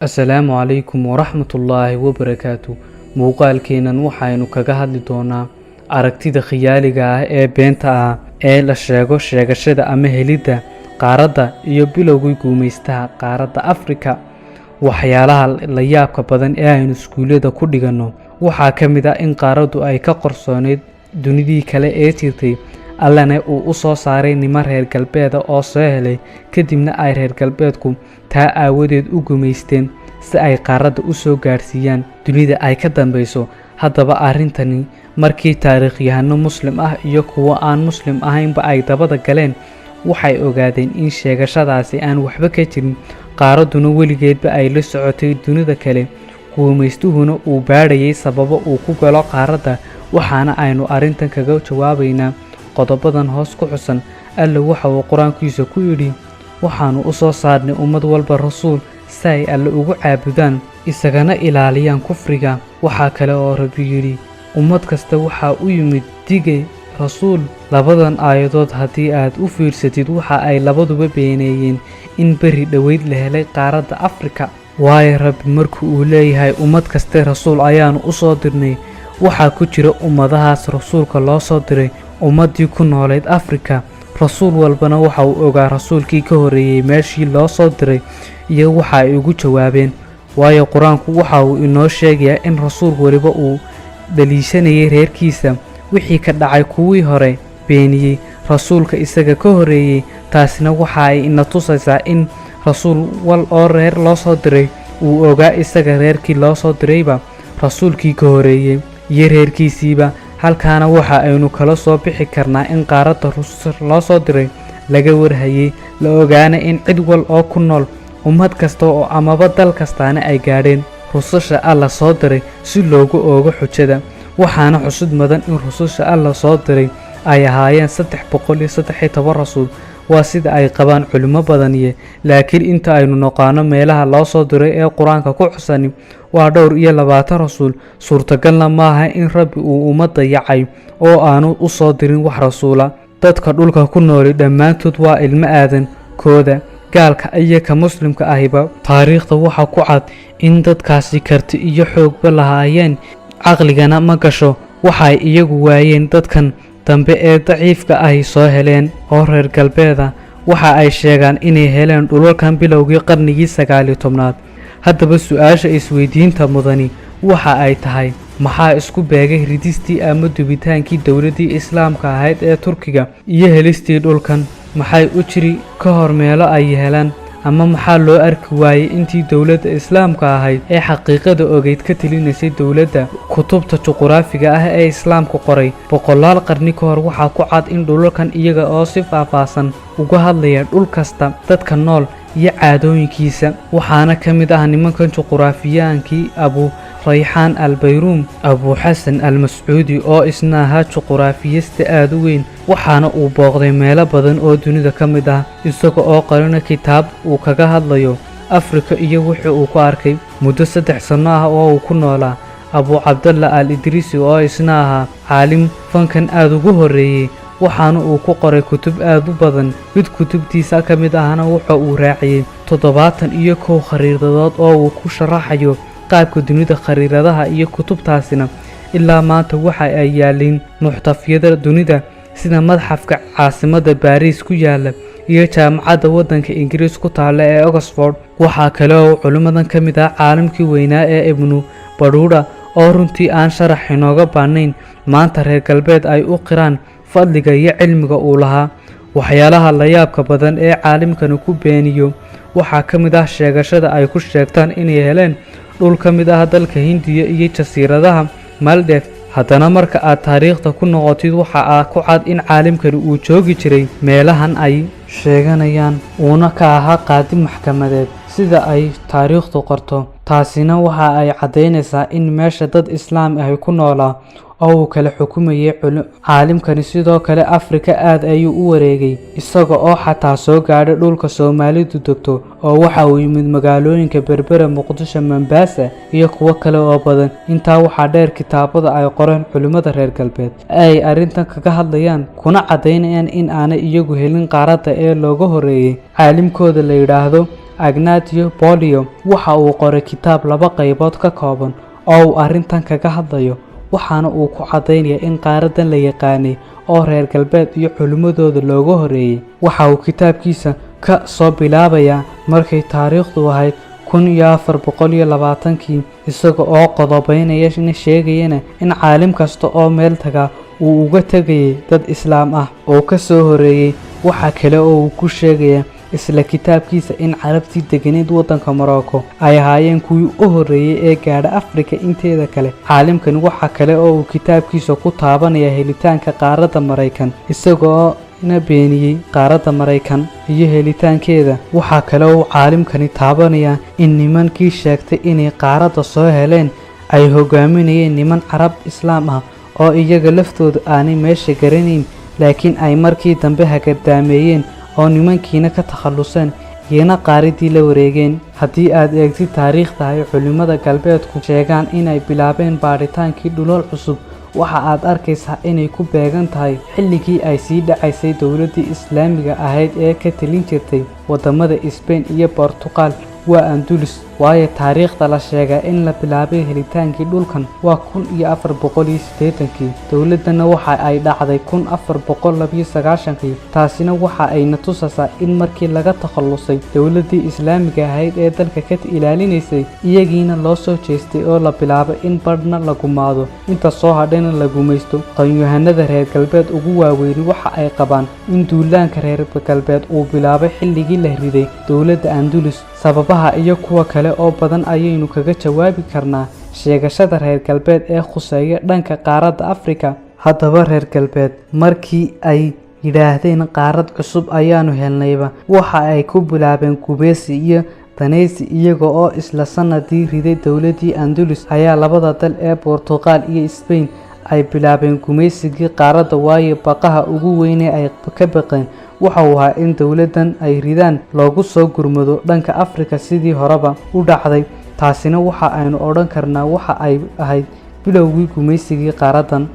Assalaamu calaykum waraxmatullaahi wabarakaatu. Muuqaalkeenan waxaynu kaga hadli doonaa aragtida khiyaaliga ah ee beenta ah ee la sheego sheegashada ama helidda qaaradda iyo bilowgii guumaystaha qaaradda Afrika. Waxyaalaha la yaabka badan ee aynu iskuulada ku dhiganno waxaa ka mid ah in qaaraddu ay ka qarsooneyd dunidii kale ee jirtay, allana uu u soo saaray niman reer galbeeda oo soo helay, kadibna ay reer galbeedku taa aawadeed u gumaysteen si ay qaaradda u soo gaarsiiyaan dunida ay ka dambeyso. Haddaba arrintani markii taariikhyahano muslim ah iyo kuwo aan muslim ahaynba ay dabada galeen, waxay ogaadeen in sheegashadaasi aan waxba ka jirin, qaaradduna weligeedba ay la socotay dunida kale, guumaystuhuna uu baadhayay sababo uu ku galo qaaradda. Waxaana aynu arrintan kaga jawaabaynaa qodobadan hoos ku xusan. Alle waxa uu qur-aankiisa ku yidhi, waxaanu u soo saarnay ummad walba rasuul si ay alle ugu caabudaan isagana ilaaliyaan kufriga. Waxaa kale oo Rabbi yidhi, ummad kasta waxaa u yimid digay rasuul. Labadan aayadood haddii aad u fiirsatid waxa ay labaduba beeneeyeen in beri dhoweyd la helay qaaradda Afrika. Waayo Rabbi markuu uu leeyahay ummad kaste rasuul ayaanu u soo dirnay, waxaa ku jira ummadahaas rasuulka loo soo diray ummaddii ku nooleyd Afrika. Rasuul walbana waxa uu ogaa rasuulkii ka horreeyey meeshii loo soo diray iyo waxa ay ugu jawaabeen. Waayo qur-aanku waxa uu inoo sheegayaa in rasuul waliba uu dhaliishanayay reerkiisa wixii ka dhacay kuwii hore beeniyey rasuulka isaga ka horreeyey. Taasina waxa ay ina tusaysaa in rasuul wal oo reer loo soo diray uu ogaa isaga reerkii loo soo dirayba rasuulkii ka horreeyey iyo reerkiisiiba. Halkaana waxa aynu kala soo bixi karnaa in qaaradda rusul loo soo diray laga warhayay, la ogaana in cid wal oo ku nool ummad kasta oo amaba dal kastaana ay gaadheen rususha alla soo diray si loogu oogo xujada. Waxaana xusud mudan in rususha alla soo diray ay ahaayeen 313 rasuul. waa sida ay qabaan culimo badaniye, laakiin inta aynu noqono meelaha loo soo diray ee qur-aanka ku xusan waa 22 rasuul. Suurtagalna maaha in Rabbi uu ummadda yacay oo aanu u soo dirin wax rasuula. Dadka dhulka ku nool dhammaantood waa ilmo aadan kooda, gaalka iyo ka muslimka ahiba. Taariikhda waxa ku cad in dadkaasi karti iyo xoogba lahaayeen, caqligana ma gasho waxay iyagu waayeen dadkan dambe ee daciifka ahi soo heleen oo reer galbeeda. Waxa ay sheegaan inay heleen dhulalkan bilowgii qarnigii 19aad. Haddaba su-aasha isweydiinta mudani waxa ay tahay, maxaa isku beegay ridistii ama dubitaankii dowladdii islaamka ahayd ee Turkiga iyo helistii dhulkan? Maxay u jiri ka hor meelo ay helaan, ama maxaa loo arki waayey intii dowladda islaamka ahayd ee xaqiiqada ogeyd ka talinaysay dowladda? Kutubta juquraafiga ah ee islaamku qoray boqolaal qarni ka hor waxaa ku cad in dhulalkan iyaga oo si faahfaahsan uga hadlaya dhul kasta, dadka nool iyo caadooyinkiisa. Waxaana ka mid ah nimankan juquraafiyaankii Abu Rayhaan al-Bayruum, Abu Xasan al-Mascuudi oo isna ahaa juquraafiyiste aad u weyn. Waxaana uu booqday meelo badan oo dunida ka mid ah, isaga oo qarina kitaab uu kaga hadlayo Afrika iyo wixii uu ku arkay. Muddo 3 sano ah oo uu ku noolaa Abu Cabdallah al-Idrisi oo isna ahaa caalim fankan aad ugu horreeyey. Waxaana uu ku qoray kutub aad u badan. Mid kutubtiisa ka mid ahna waxa uu raaciyay 71 khariidadood oo uu ku sharaxayo qaabka dunida. khariiradaha iyo kutubtaasina ilaa maanta waxa ay yaalin muxtafyada dunida sida madxafka caasimadda Paris ku yaala iyo jaamacadda waddanka Ingiriis ku taala ee Oxford. Waxaa kale oo culimadan ka mid ah caalimkii weynaa ee Ibnu Baduuda oo runtii aan sharax inooga baahnayn maanta reer galbeed ay u qiraan fadliga iyo cilmiga uu lahaa. Waxyaalaha la yaabka badan ee caalimkani ku beeniyo waxaa ka mid ah sheegashada ay ku sheegtaan inay heleen dhul ka mid ah dalka Hindiya iyo jasiiradaha Maldives. Haddana marka aad taariikhda ku noqotid waxa ku cad in caalimkani uu joogi jiray meelahan ay sheeganayaan, uuna ka ahaa qaadi maxkamadeed sida ay taariikhdu qorto. Taasina waxa ay caddaynaysaa in meesha dad islaam ah ku noolaa oo uu kala xukumayay caalimkani. Sidoo kale Afrika aad ayuu u wareegay, isaga oo xataa soo gaadhay dhulka Soomaalidu degto, oo waxa uu yimid magaalooyinka Berbera, Muqdisho, Mombasa iyo kuwo kale oo badan. Intaa waxaa dheer kitaabada ay qoreen culimada reer galbeed ay arrintan kaga hadlayaan kuna caddaynayaan in aanay iyagu helin qaaradda ee looga horreeyay caalimkooda la yidhaahdo Ignacio Polio waxa uu qoray kitaab 2 qaybood ka kooban oo uu arrintan kaga hadlayo, waxaana uu ku cadeynayaa in qaaradan la yaqaanay oo reer galbeed iyo culimadooda looga horeeyay. Waxa uu kitaabkiisa ka soo bilaabayaa markay taariikhdu ahayd 1420kii, isaga oo qodobeynaya sheegayana in caalim kasta oo meel taga uu uga tagayay dad islaam ah oo ka soo horeeyay. waxa kale oo uu ku sheegaya isla kitaabkiisa in carabtii deganeed waddanka Morocco ay ahaayeen kuwii u horeeyay ee gaadha Afrika inteeda kale. caalimkan waxa kale oo uu kitaabkiisa ku taabanaya helitaanka qaaradda Mareykan, isagoo na beeniyay qaaradda Mareykan iyo helitaankeeda. waxa kale oo caalimkani taabanaya in nimankii sheegtay inay qaaradda soo heleen ay hogaaminayeen niman carab islaam ah oo iyaga laftooda aanay meesha garanayn, laakiin ay markii dambe hagardaameeyeen oo nimankiina ka takhaluseen iyana qaaradii la wareegeen. haddii aad eegtid taariikhda ay culimada galbeedku sheegaan inay bilaabeen baadhitaankii dhulal cusub, waxa aad arkaysaa inay ku beegan tahay xilligii ay sii dhacaysay dowladdii islaamiga ahayd ee ka talin jirtay wadamada Spain iyo Portugal waa Andalus. waayo taariikhda la sheegay in la bilaabay helitaankii dhulkan waa 1480kii, dowladana waxa ay dhacday 1492kii. taasina waxa ay na tusaysaa in markii laga takhalusay dowladdii islaamiga ahayd ee dalka ka ilaalinaysay, iyagiina loo soo jeestay oo la bilaabay in badhna la gumaado, inta soo hadhayna la gumaysto. qanyahanada reer galbeed ugu waaweyn waxa ay qabaan in duulaanka reer galbeed uu bilaabay xilligii la riday dowladda Andalus. sababaha iyo kuwa kale oo badan ayaynu kaga jawaabi karnaa sheegashada reer galbeed ee khuseeya dhanka qaaradda Afrika. haddaba reer galbeed markii ay yidhaahdeen qaarad cusub ayaanu helnayba, waxa ay ku bilaabeen gubeysi iyo danaysi, iyaga oo isla sanadii riday dowladdii Andalus ayaa labada dal ee Portugal iyo Spain ay bilaabeen gumaysigii qaaradda. waayo baqaha ugu weyn ee ay ka baqeen waxa uu ahaa in dowladan ay ridaan loogu soo gurmado dhanka Afrika sidii horeba u dhacday. taasina waxa aynu odhan karnaa waxa ay ahayd bilowgii gumaysigii qaaradan.